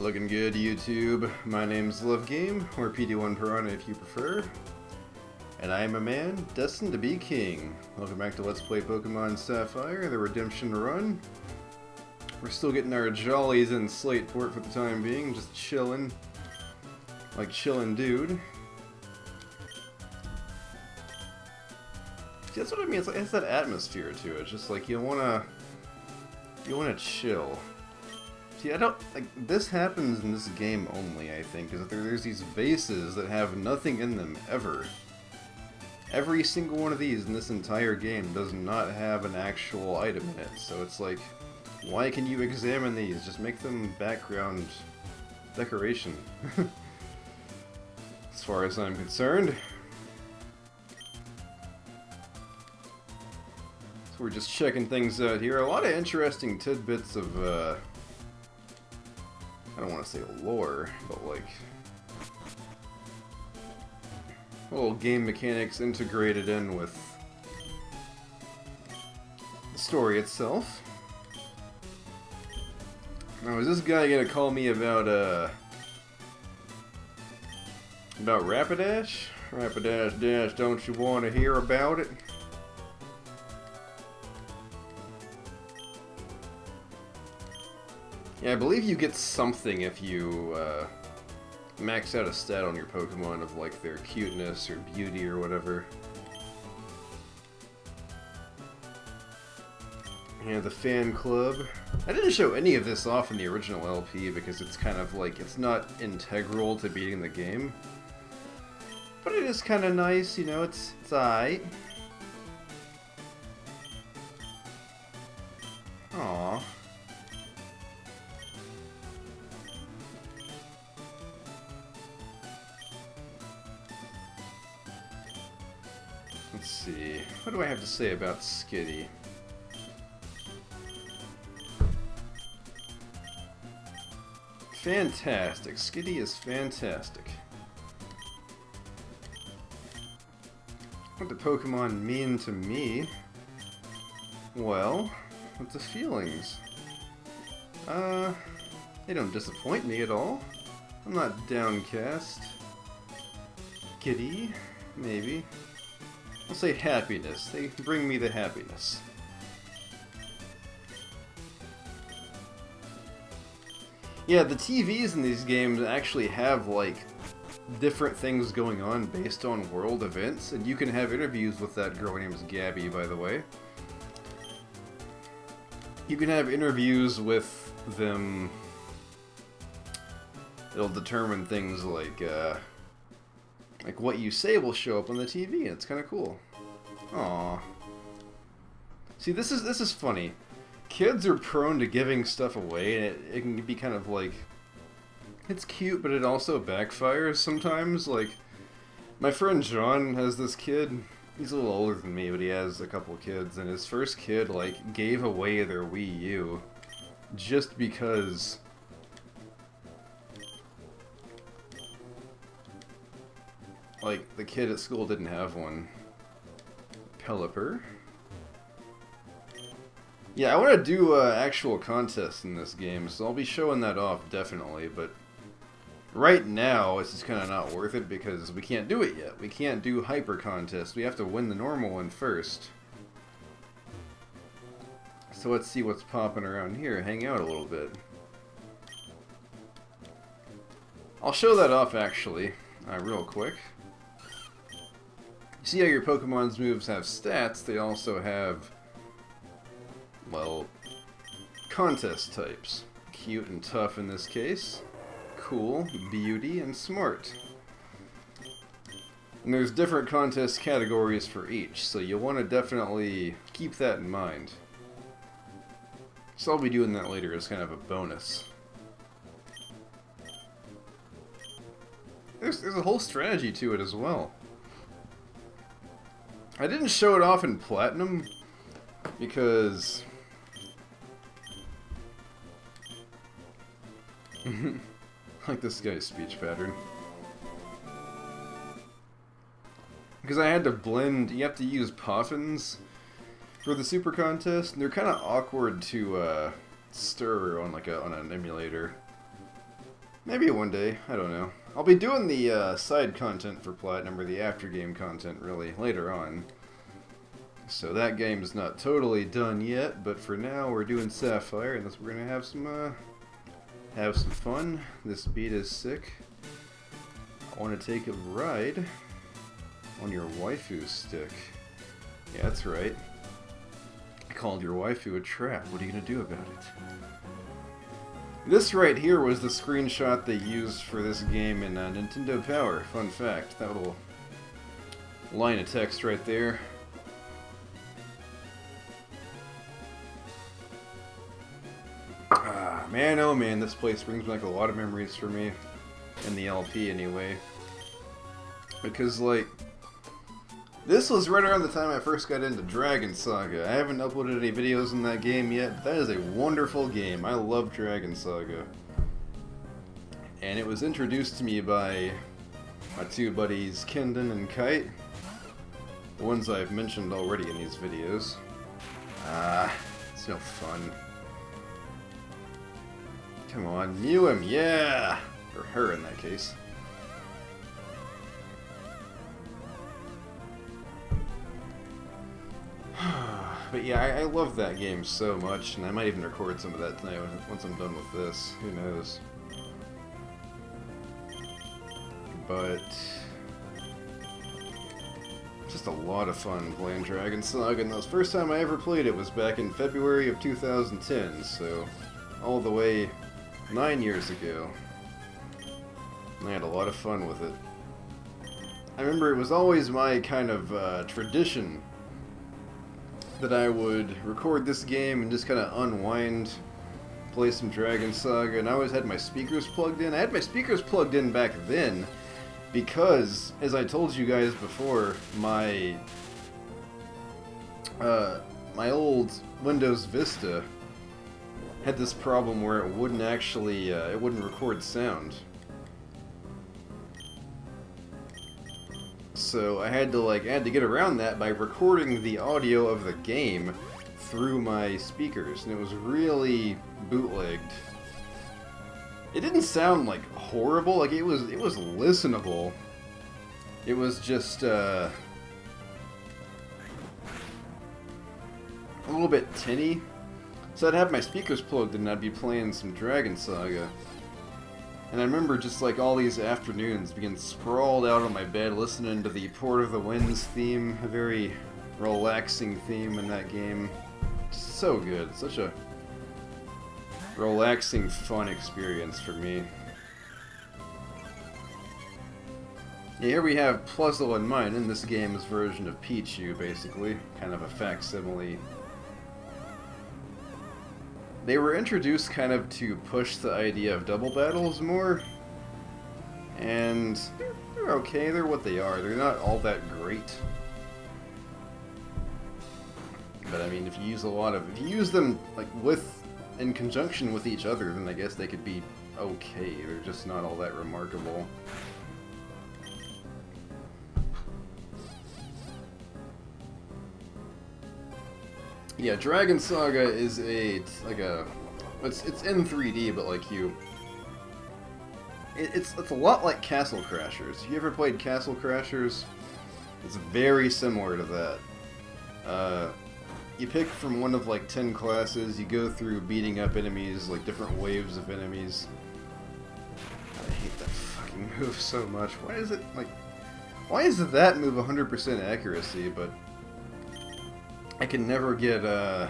Looking good, YouTube. My name's LoveGame, or PD1 Piranha if you prefer. And I am a man destined to be king. Welcome back to Let's Play Pokemon Sapphire, the Redemption Run. We're still getting our jollies in Slateport for the time being, just chilling. Like chillin' dude. See, that's what I mean, it's that atmosphere to it. It's just like you wanna chill. See, I don't, like, this happens in this game only, I think, is that there's these vases that have nothing in them, ever. Every single one of these in this entire game does not have an actual item in it, so it's like, why can you examine these? Just make them background decoration. As far as I'm concerned. So we're just checking things out here. A lot of interesting tidbits of, I don't want to say lore, but like little game mechanics integrated in with the story itself. Now, is this guy gonna call me about Rapidash? Rapidash Dash, don't you want to hear about it? Yeah, I believe you get something if you max out a stat on your Pokemon of like their cuteness or beauty or whatever. Yeah, the fan club. I didn't show any of this off in the original LP because it's kind of like, it's not integral to beating the game. But it is kind of nice, you know, it's alright. Aww. Let's see, what do I have to say about Skitty? Fantastic. Skitty is fantastic. What do Pokemon mean to me? Well, what the feelings? They don't disappoint me at all. I'm not downcast. Giddy, maybe. I'll say happiness. They bring me the happiness. Yeah, the TVs in these games actually have, like, different things going on based on world events, and you can have interviews with that girl. Her name is Gabby, by the way. You can have interviews with them. It'll determine things like what you say will show up on the TV, and it's kind of cool. Aww. See, this is funny. Kids are prone to giving stuff away, and it can be kind of like, it's cute, but it also backfires sometimes. Like, my friend John has this kid. He's a little older than me, but he has a couple kids, and his first kid, like, gave away their Wii U just because like, the kid at school didn't have one. Pelipper. Yeah, I want to do actual contests in this game, so I'll be showing that off, definitely, but right now, it's just kind of not worth it because we can't do it yet. We can't do hyper contests. We have to win the normal one first. So let's see what's popping around here. Hang out a little bit. I'll show that off, actually, real quick. You see how your Pokemon's moves have stats? They also have, well, contest types. Cute and tough in this case. Cool, beauty, and smart. And there's different contest categories for each, so you'll want to definitely keep that in mind. So I'll be doing that later as kind of a bonus. There's a whole strategy to it as well. I didn't show it off in Platinum because like this guy's speech pattern. Because I had to blend, you have to use Poffins for the Super Contest, and they're kind of awkward to stir on like on an emulator. Maybe one day. I don't know. I'll be doing the side content for Platinum, or the after game content, really, later on. So that game's not totally done yet, but for now we're doing Sapphire, and we're gonna have some fun. This beat is sick. I want to take a ride on your waifu stick. Yeah, that's right. I called your waifu a trap. What are you gonna do about it? This right here was the screenshot they used for this game in Nintendo Power. Fun fact. That little line of text right there. Ah, man, oh man, this place brings back a lot of memories for me. In the LP, anyway. Because, like, this was right around the time I first got into Dragon Saga. I haven't uploaded any videos in that game yet, but that is a wonderful game. I love Dragon Saga. And it was introduced to me by my two buddies, Kendon and Kite. The ones I've mentioned already in these videos. It's no fun. Come on, mew him, yeah! Or her, in that case. But yeah, I love that game so much, and I might even record some of that tonight once I'm done with this. Who knows? But just a lot of fun playing Dragon Saga, and the first time I ever played it was back in February of 2010, so all the way 9 years ago. And I had a lot of fun with it. I remember it was always my kind of tradition that I would record this game and just kind of unwind, play some Dragon Saga, and I always had my speakers plugged in. I had my speakers plugged in back then because, as I told you guys before, my old Windows Vista had this problem where it wouldn't actually, it wouldn't record sound. So I had to get around that by recording the audio of the game through my speakers, and it was really bootlegged. It didn't sound like horrible, like it was listenable. It was just a little bit tinny. So I'd have my speakers plugged in and I'd be playing some Dragon Saga. And I remember just like all these afternoons being sprawled out on my bed listening to the Port of the Winds theme, a very relaxing theme in that game. So good, such a relaxing, fun experience for me. Yeah, here we have Pleasel and Mine in this game's version of Pichu, basically. Kind of a facsimile. They were introduced kind of to push the idea of double battles more, and they're okay, they're what they are. They're not all that great. But I mean, if you use them like in conjunction with each other, then I guess they could be okay. They're just not all that remarkable. Yeah, Dragon Saga is it's in 3D, but like it's a lot like Castle Crashers. You ever played Castle Crashers? It's very similar to that. You pick from one of like 10 classes. You go through beating up enemies, like different waves of enemies. I hate that fucking move so much. Why is it that move 100% accuracy, but I can never get, I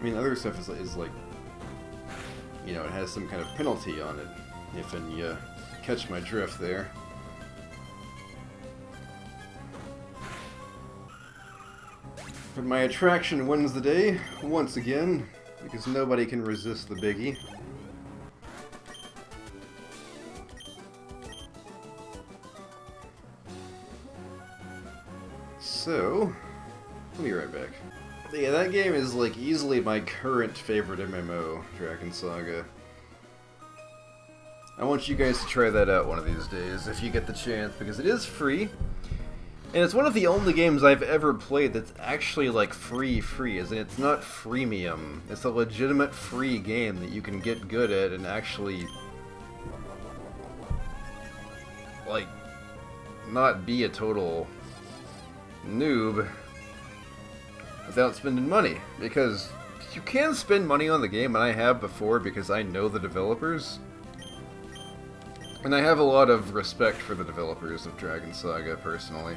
mean, other stuff is like, you know, it has some kind of penalty on it, if you catch my drift there. But my attraction wins the day, once again, because nobody can resist the biggie. So, I'll be right back. Yeah, that game is like easily my current favorite MMO, Dragon Saga. I want you guys to try that out one of these days, if you get the chance, because it is free. And it's one of the only games I've ever played that's actually like free, as in it's not freemium. It's a legitimate free game that you can get good at and actually like not be a total noob without spending money. Because you can spend money on the game, and I have before because I know the developers. And I have a lot of respect for the developers of Dragon Saga, personally.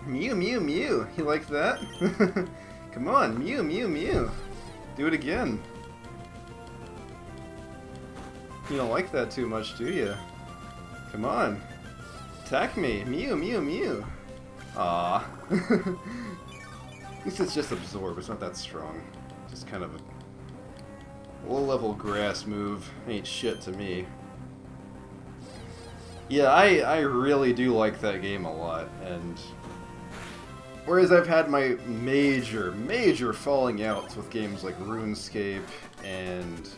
Mew, mew, mew. You like that? Come on, mew, mew, mew. Do it again. You don't like that too much, do you? Come on. Attack me. Mew, mew, mew. Aww. At least it's just absorb. It's not that strong. Just kind of a low-level grass move. Ain't shit to me. Yeah, I really do like that game a lot, and whereas I've had my major falling outs with games like RuneScape and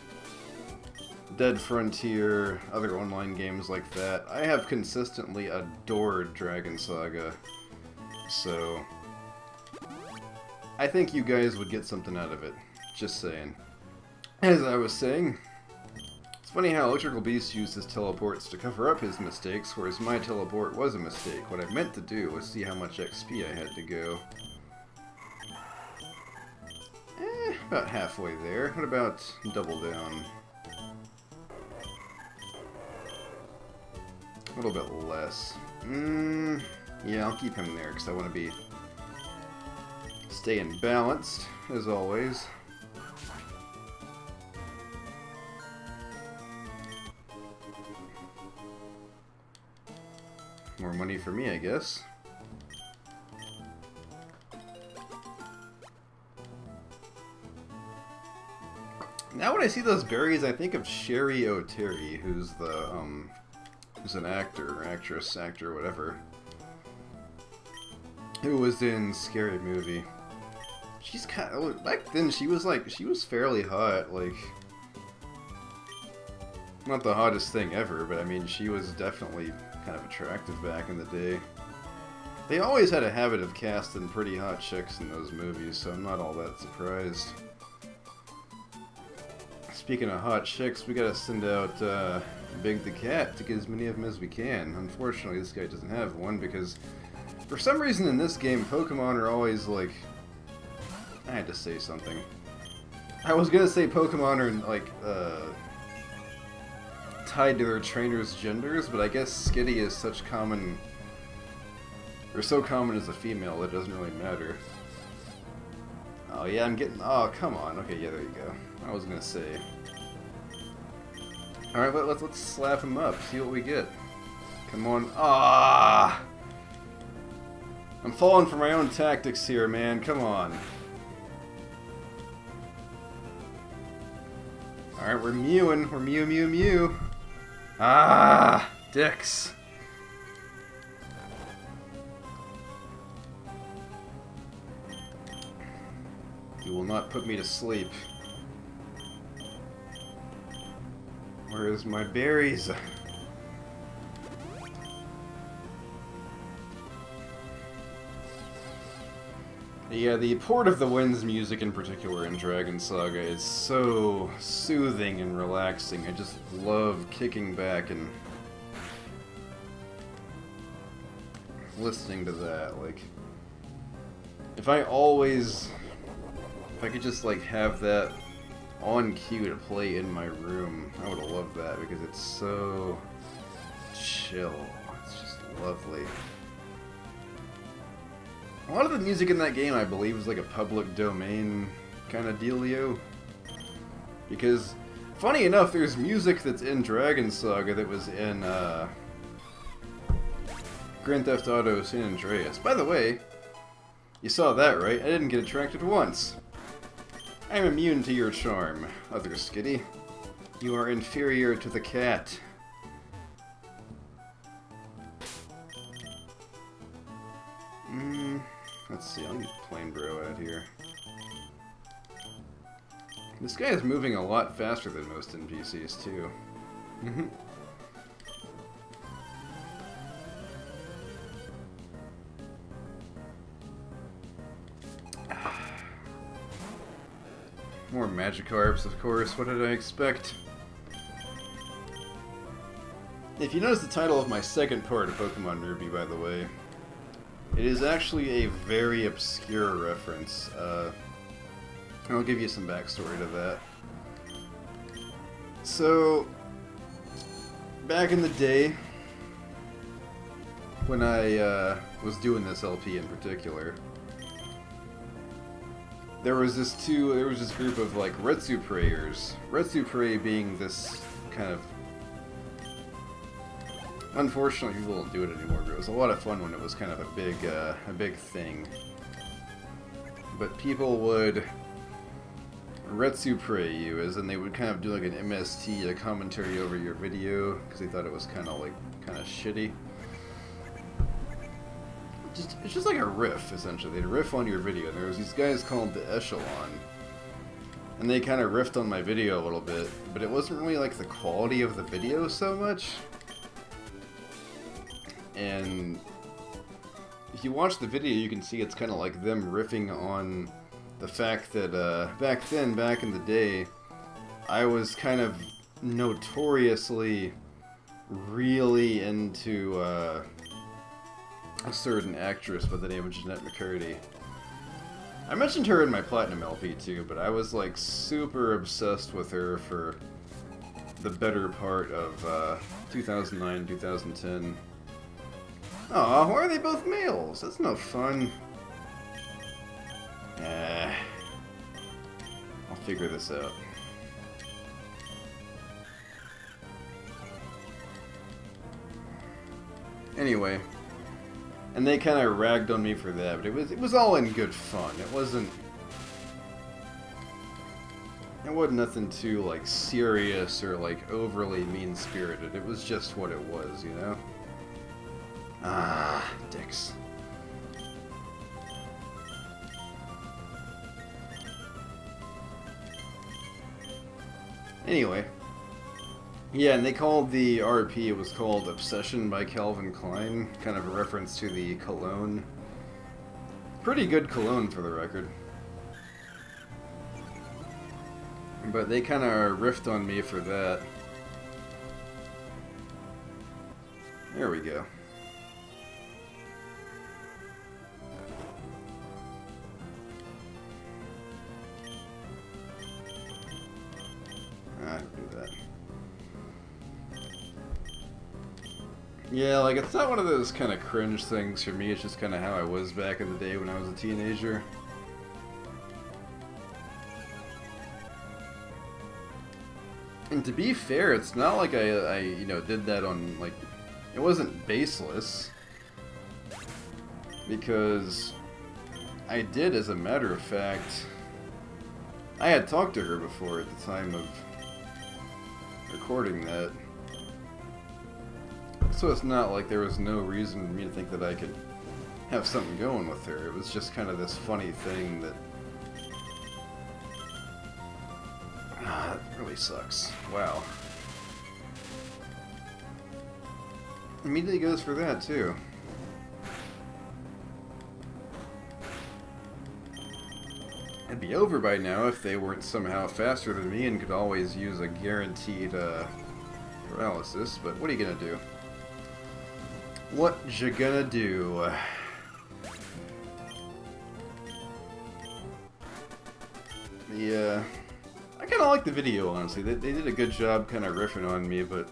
Dead Frontier, other online games like that, I have consistently adored Dragon Saga. So I think you guys would get something out of it. Just saying. As I was saying, it's funny how Electrical Beast used his teleports to cover up his mistakes, whereas my teleport was a mistake. What I meant to do was see how much XP I had to go. About halfway there. What about double down? A little bit less. Yeah, I'll keep him there because I want to be staying balanced, as always. More money for me, I guess. Now when I see those berries, I think of Sherry O'Terry, who's the, who's an actor, actress, actor, whatever, who was in Scary Movie. She's kind of, back then she was fairly hot, like, not the hottest thing ever, but I mean, she was definitely kind of attractive back in the day. They always had a habit of casting pretty hot chicks in those movies, so I'm not all that surprised. Speaking of hot chicks, we gotta send out Big the Cat to get as many of them as we can. Unfortunately, this guy doesn't have one because for some reason in this game, Pokemon are always like... I had to say something. I was gonna say Pokemon are like tied to their trainers' genders, but I guess Skitty is such common, or so common as a female that it doesn't really matter. Oh yeah, I'm getting... Oh, come on. Okay, yeah, there you go. I was gonna say. Alright, let's slap him up, see what we get. Come on. Ah! I'm falling for my own tactics here, man. Come on. Alright, we're mewing. We're mew, mew, mew. Ah! Dicks. You will not put me to sleep. Where's my berries? Yeah, the Port of the Winds music in particular in Dragon Saga is so soothing and relaxing. I just love kicking back and listening to that. Like, if I could just like have that on cue to play in my room, I would have loved that because it's so chill. It's just lovely. A lot of the music in that game, I believe, is like a public domain kind of dealio. Because, funny enough, there's music that's in Dragon Saga that was in Grand Theft Auto San Andreas. By the way, you saw that, right? I didn't get attracted once. I'm immune to your charm, other Skitty. You are inferior to the cat. Let's see, I'll get Plain Bro out here. This guy is moving a lot faster than most NPCs, too. More Magikarps, of course. What did I expect? If you notice the title of my second part of Pokemon Ruby, by the way, it is actually a very obscure reference. I'll give you some backstory to that. So, back in the day, when I was doing this LP in particular, there was this group of like Retsu prayers. Retsu pray being this kind of, unfortunately people don't do it anymore, but it was a lot of fun when it was kind of a big thing. But people would Retsu pray you, as in they would kind of do like an MST, a commentary over your video, because they thought it was kind of shitty. It's just like a riff, essentially. They'd riff on your video. There was these guys called the Echelon, and they kind of riffed on my video a little bit, but it wasn't really like the quality of the video so much. And if you watch the video, you can see it's kind of like them riffing on the fact that back in the day, I was kind of notoriously really into a certain actress by the name of Jeanette McCurdy. I mentioned her in my Platinum LP too, but I was like super obsessed with her for the better part of 2009, 2010. Aw, why are they both males? That's no fun. I'll figure this out. Anyway, and they kind of ragged on me for that, but it was all in good fun. It wasn't nothing too like serious or like overly mean-spirited. It was just what it was, you know? Ah, dicks. Anyway, yeah, and they called the RP, it was called Obsession by Calvin Klein, kind of a reference to the cologne. Pretty good cologne, for the record. But they kind of riffed on me for that. There we go. I don't do that. Yeah, like, it's not one of those kind of cringe things for me, it's just kind of how I was back in the day when I was a teenager. And to be fair, it's not like I you know, did that on, like, it wasn't baseless. Because I did, as a matter of fact, I had talked to her before at the time of recording that. So it's not like there was no reason for me to think that I could have something going with her. It was just kind of this funny thing that... Ah, that really sucks. Wow. Immediately goes for that, too. It'd be over by now if they weren't somehow faster than me and could always use a guaranteed paralysis, but what are you gonna do? What you gonna do? I kinda like the video, honestly. They did a good job kinda riffing on me, but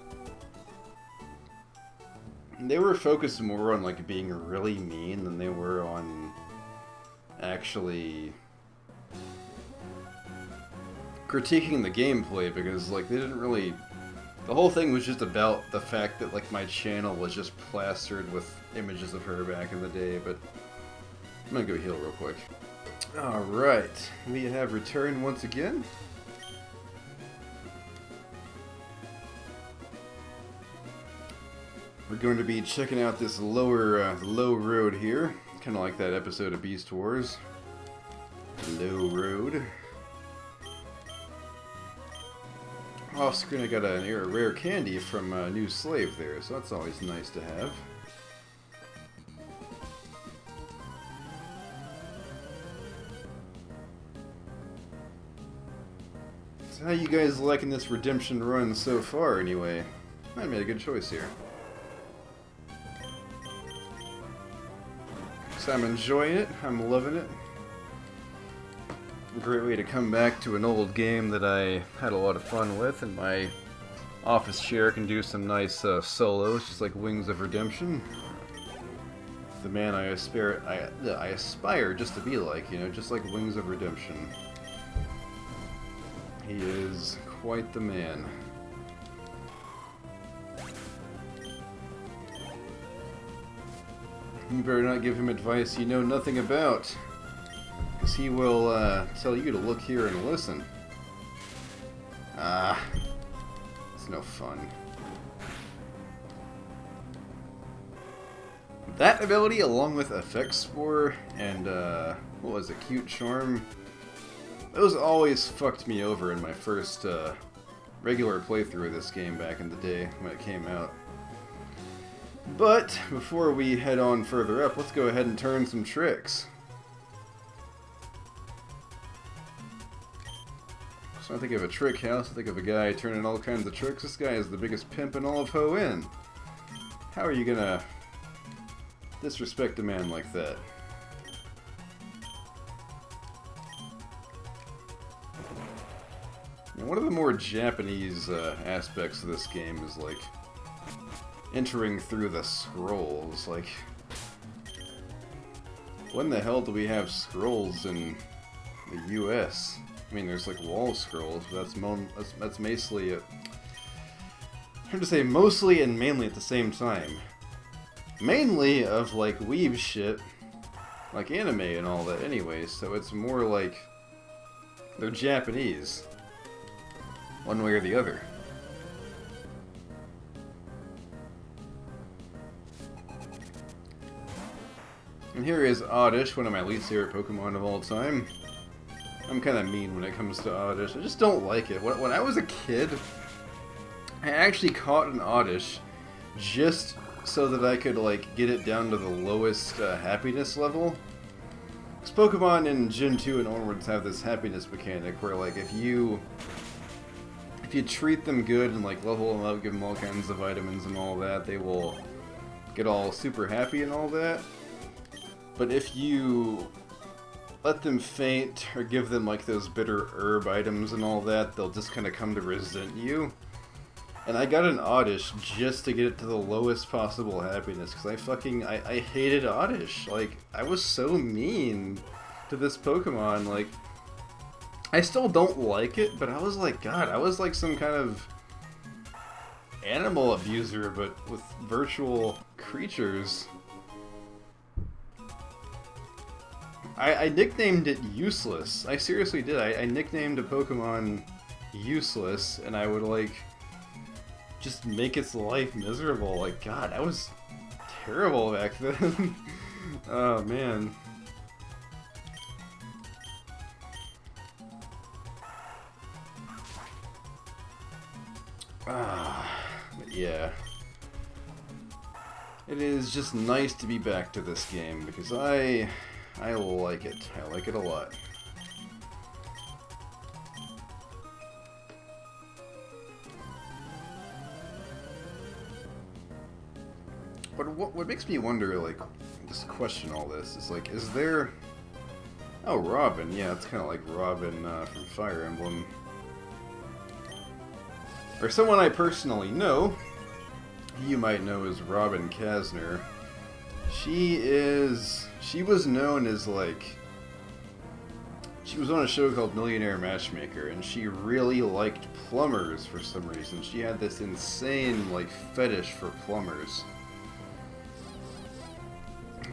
they were focused more on like being really mean than they were on actually critiquing the gameplay, because like they didn't really... The whole thing was just about the fact that like my channel was just plastered with images of her back in the day, but I'm gonna go heal real quick. Alright, we have returned once again. We're going to be checking out this lower, low road here. Kind of like that episode of Beast Wars. Low road. Off screen I got a rare candy from a new slave there, so that's always nice to have. So how you guys liking this redemption run so far, anyway? I made a good choice here. So I'm enjoying it. I'm loving it. A great way to come back to an old game that I had a lot of fun with, and my office chair can do some nice solos, just like Wings of Redemption. The man I aspire just to be like, you know, just like Wings of Redemption. He is quite the man. You better not give him advice you know nothing about, because he will tell you to look here and listen. Ah, it's no fun. That ability, along with Effect Spore and, what was it, Cute Charm, those always fucked me over in my first regular playthrough of this game back in the day when it came out. But before we head on further up, let's go ahead and turn some tricks. So I think of a trick house, I think of a guy turning all kinds of tricks. This guy is the biggest pimp in all of Ho-En. How are you gonna disrespect a man like that? Now, one of the more Japanese aspects of this game is like entering through the scrolls. Like, when the hell do we have scrolls in the US? I mean, there's like wall scrolls, but that's mostly hard to say mostly and mainly at the same time. Mainly of like weeb shit, like anime and all that anyway, so it's more like they're Japanese, one way or the other. And here is Oddish, one of my least favorite Pokemon of all time. I'm kind of mean when it comes to Oddish. I just don't like it. When I was a kid, I actually caught an Oddish just so that I could like get it down to the lowest happiness level. Because Pokemon in Gen 2 and onwards have this happiness mechanic where like if you treat them good and like level them up, give them all kinds of vitamins and all that, they will get all super happy and all that. But if you let them faint or give them like those bitter herb items and all that, they'll just kind of come to resent you. And I got an Oddish just to get it to the lowest possible happiness, because I hated Oddish. Like, I was so mean to this Pokemon. Like, I still don't like it, but I was like, God, I was like some kind of animal abuser, but with virtual creatures. I nicknamed it Useless. I seriously did. I nicknamed a Pokemon Useless, and I would like just make its life miserable. Like, God, I was terrible back then. Oh, man. But yeah. It is just nice to be back to this game, because I like it. I like it a lot. But what makes me wonder, like, just question all this, is like, is there... Oh, Robin. Yeah, it's kind of like Robin from Fire Emblem. Or someone I personally know, you might know as Robin Kasner. She was known as, like... She was on a show called Millionaire Matchmaker, and she really liked plumbers for some reason. She had this insane, like, fetish for plumbers.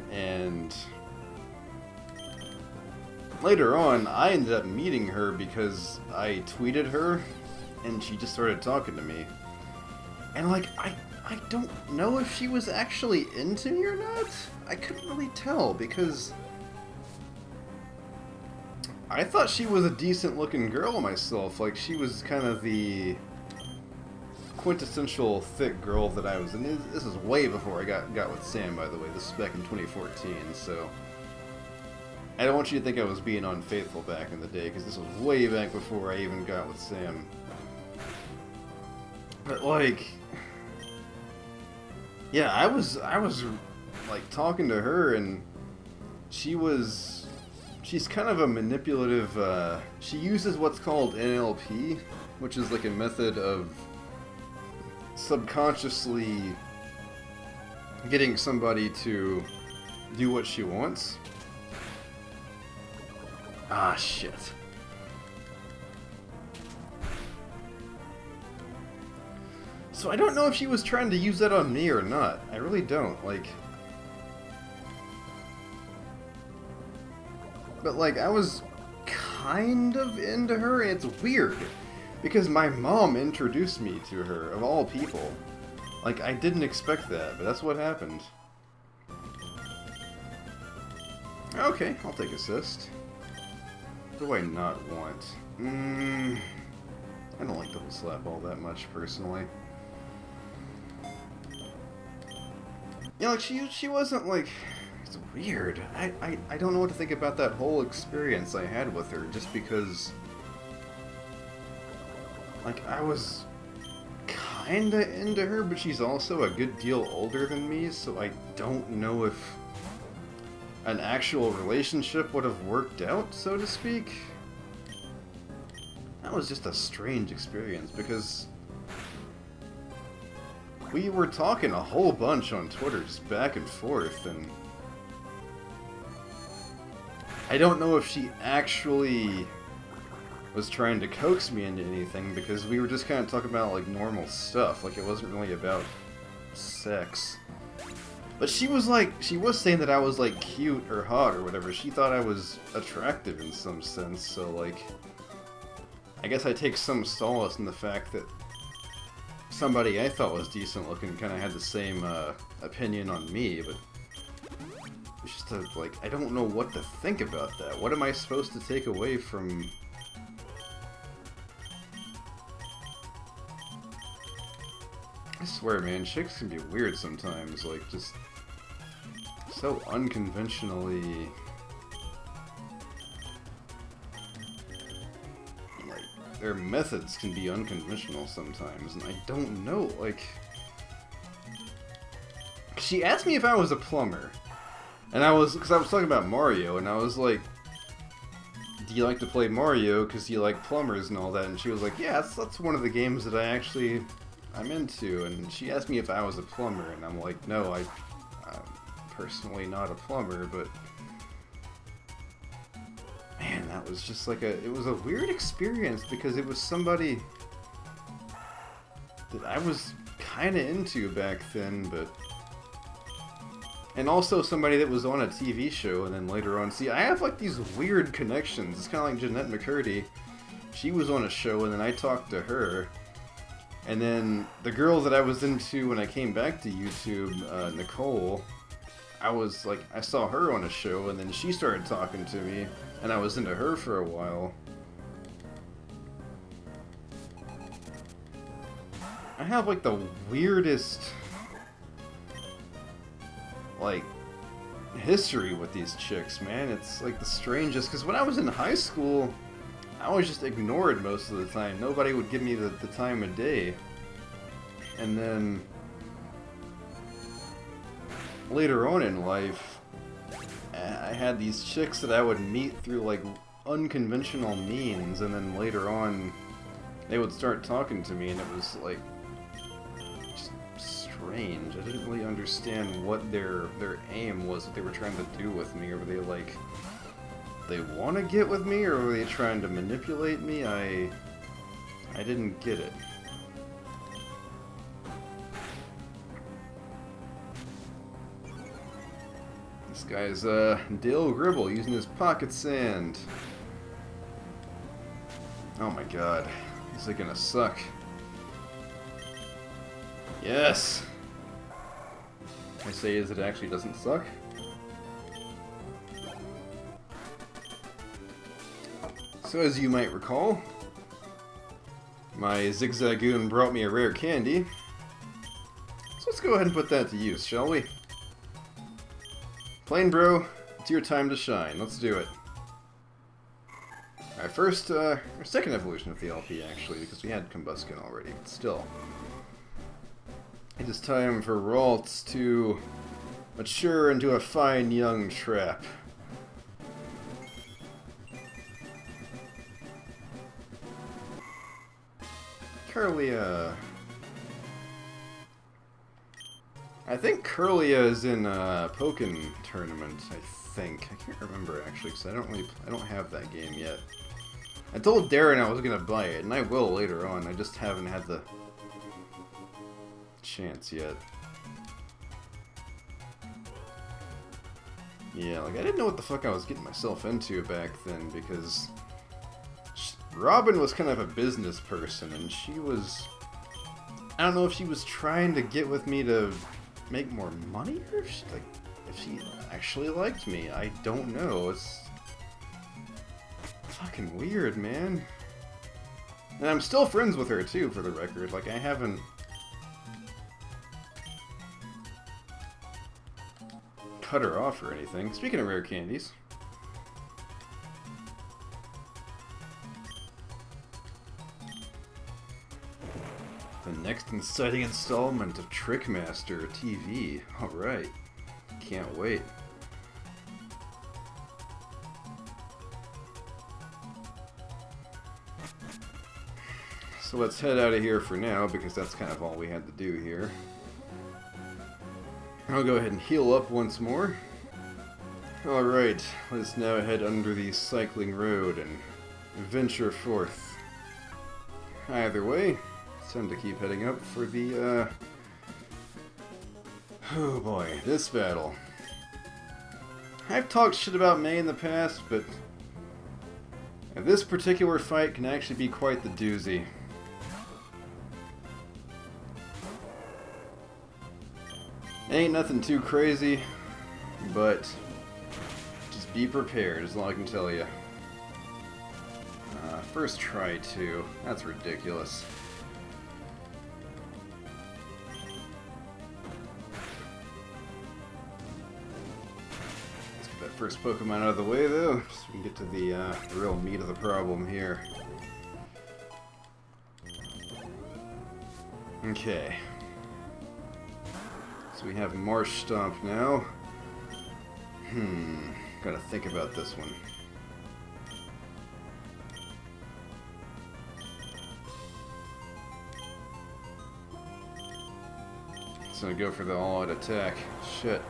And later on, I ended up meeting her because I tweeted her, and she just started talking to me. And, like, I don't know if she was actually into me or not. I couldn't really tell, because I thought she was a decent-looking girl myself. Like, she was kind of the quintessential thick girl that I was in. This is way before I got with Sam, by the way. This is back in 2014, so I don't want you to think I was being unfaithful back in the day, because this was way back before I even got with Sam. But like, yeah, I was like talking to her, and she's kind of a manipulative. She uses what's called NLP, which is like a method of subconsciously getting somebody to do what she wants. Ah, shit. So I don't know if she was trying to use that on me or not. I really don't. Like... But, like, I was kind of into her, and it's weird. Because my mom introduced me to her, of all people. Like, I didn't expect that, but that's what happened. Okay, I'll take assist. What do I not want? I don't like double slap all that much, personally. Yeah, like, she wasn't, like... It's weird. I don't know what to think about that whole experience I had with her, just because... Like, I was kinda into her, but she's also a good deal older than me, so I don't know if an actual relationship would have worked out, so to speak. That was just a strange experience, because we were talking a whole bunch on Twitter, just back and forth, and I don't know if she actually was trying to coax me into anything, because we were just kind of talking about, like, normal stuff. Like, it wasn't really about sex. But she was, like, she was saying that I was, like, cute or hot or whatever. She thought I was attractive in some sense, so, like, I guess I take some solace in the fact that somebody I thought was decent looking kind of had the same opinion on me, but it's just like, I don't know what to think about that. What am I supposed to take away from... I swear, man, chicks can be weird sometimes, like, just so unconventionally... Like, their methods can be unconventional sometimes, and I don't know, like... She asked me if I was a plumber, and because I was talking about Mario, and I was like, do you like to play Mario because you like plumbers and all that? And she was like, yeah, that's one of the games that I'm into. And she asked me if I was a plumber, and I'm like, no, I'm personally not a plumber, but man, that was just like it was a weird experience, because it was somebody that I was kind of into back then, but... And also somebody that was on a TV show, and then later on... See, I have, like, these weird connections. It's kind of like Jeanette McCurdy. She was on a show, and then I talked to her. And then the girl that I was into when I came back to YouTube, Nicole, I saw her on a show, and then she started talking to me, and I was into her for a while. I have, like, the weirdest... like, history with these chicks, man. It's like the strangest, because when I was in high school, I was just ignored most of the time. Nobody would give me the time of day. And then later on in life, I had these chicks that I would meet through, like, unconventional means, and then later on they would start talking to me, and it was like strange. I didn't really understand what their aim was, what they were trying to do with me. Or were they like, they want to get with me, or were they trying to manipulate me? I didn't get it. This guy's Dale Gribble using his pocket sand. Oh my god, this is gonna suck. Yes! I say is it actually doesn't suck. So as you might recall, my Zigzagoon brought me a rare candy. So let's go ahead and put that to use, shall we? Plain Bro It's your time to shine. Let's do it. Our second evolution of the LP, actually, because we had Combuskin already, but still. It is time for Ralts to mature into a fine young trap. Curlia. I think Curlia is in a Pokémon tournament, I think. I can't remember, actually, because I don't have that game yet. I told Darren I was gonna buy it, and I will later on. I just haven't had the chance yet. Yeah, like, I didn't know what the fuck I was getting myself into back then, because Robin was kind of a business person, and she was... I don't know if she was trying to get with me to make more money, or if she actually liked me. I don't know. It's fucking weird, man. And I'm still friends with her, too, for the record. Like, I haven't... cut her off or anything. Speaking of rare candies. The next exciting installment of Trickmaster TV. Alright. Can't wait. So let's head out of here for now, because that's kind of all we had to do here. I'll go ahead and heal up once more. Alright, let's now head under the cycling road and venture forth. Either way, it's time to keep heading up for the, oh boy, this battle. I've talked shit about May in the past, but this particular fight can actually be quite the doozy. Ain't nothing too crazy, but just be prepared, is all I can tell you. First try, too. That's ridiculous. Let's get that first Pokemon out of the way, though, so we can get to the real meat of the problem here. Okay. So we have Marsh Stomp now. Gotta think about this one. It's gonna go for the all-out attack. Shit.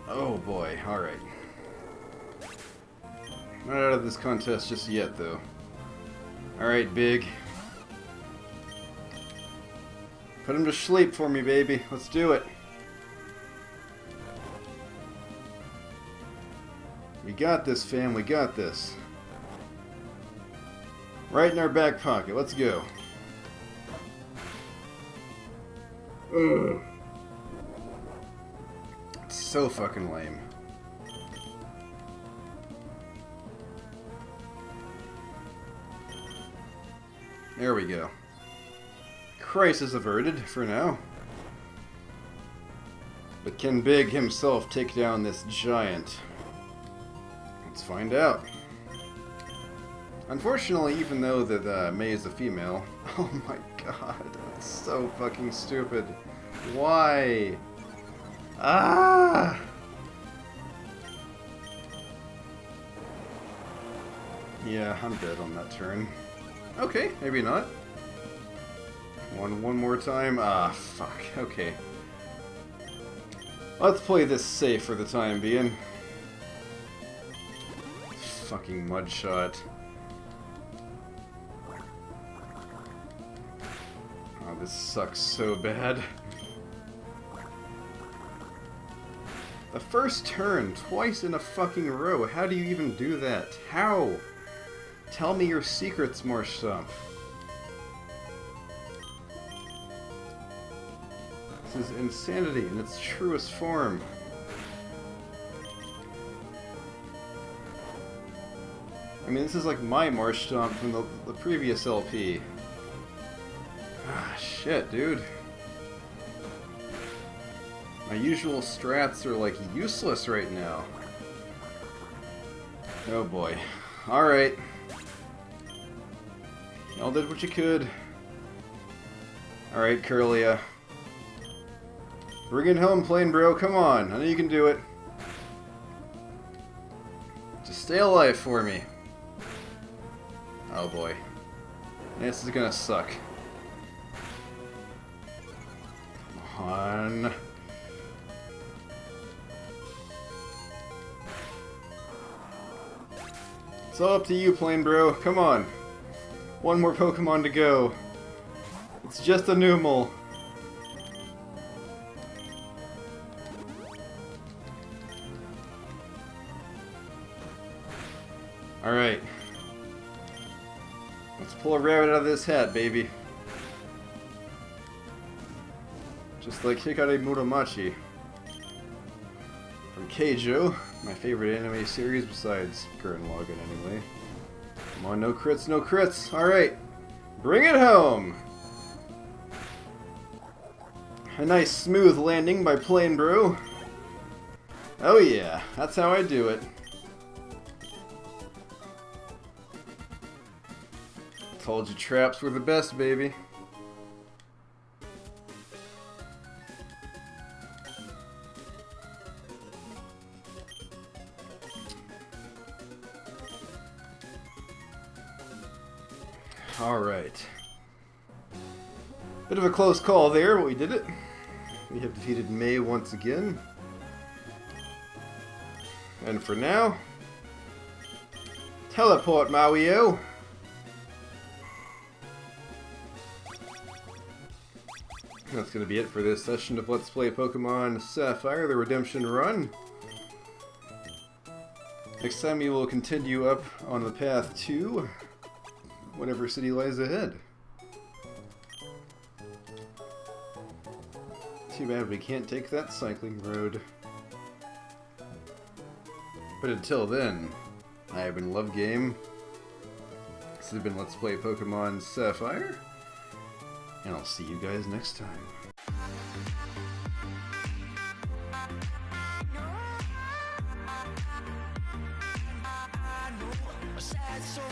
Oh boy, alright. Not out of this contest just yet, though. Alright, Big. Put him to sleep for me, baby. Let's do it. We got this, fam. We got this. Right in our back pocket. Let's go. Ugh. It's so fucking lame. There we go. Crisis averted for now. But can Big himself take down this giant? Let's find out. Unfortunately, even though that May is a female, oh my god, that's so fucking stupid. Why? Ah! Yeah, I'm dead on that turn. Okay, maybe not. One more time. Ah, fuck. Okay. Let's play this safe for the time being. Fucking mudshot. Oh, this sucks so bad. The first turn, twice in a fucking row. How do you even do that? How? Tell me your secrets, Marsh Stomp. This is insanity in its truest form. I mean, this is like my Marsh Stomp from the previous LP. Ah, shit, dude. My usual strats are like useless right now. Oh boy. Alright. Y'all did what you could. Alright, Curlia. Bring it home, Plain Bro. Come on. I know you can do it. Just stay alive for me. Oh boy. This is gonna suck. Come on. It's all up to you, Plain Bro. Come on. One more Pokemon to go. It's just a Numel. Alright. Let's pull a rabbit out of this hat, baby. Just like Hikari Muromachi. From Keijo, my favorite anime series besides Gurren Lagann anyway. Come on, no crits, no crits! Alright. Bring it home! A nice smooth landing by Plain Bro. Oh yeah, that's how I do it. Told you traps were the best, baby. Alright. Bit of a close call there, but we did it. We have defeated May once again. And for now, teleport, Mario! That's going to be it for this session of Let's Play Pokemon Sapphire, the Redemption Run. Next time we will continue up on the path to whatever city lies ahead. Too bad we can't take that cycling road. But until then, I have been Love Game. This has been Let's Play Pokemon Sapphire. And I'll see you guys next time. Sad soul.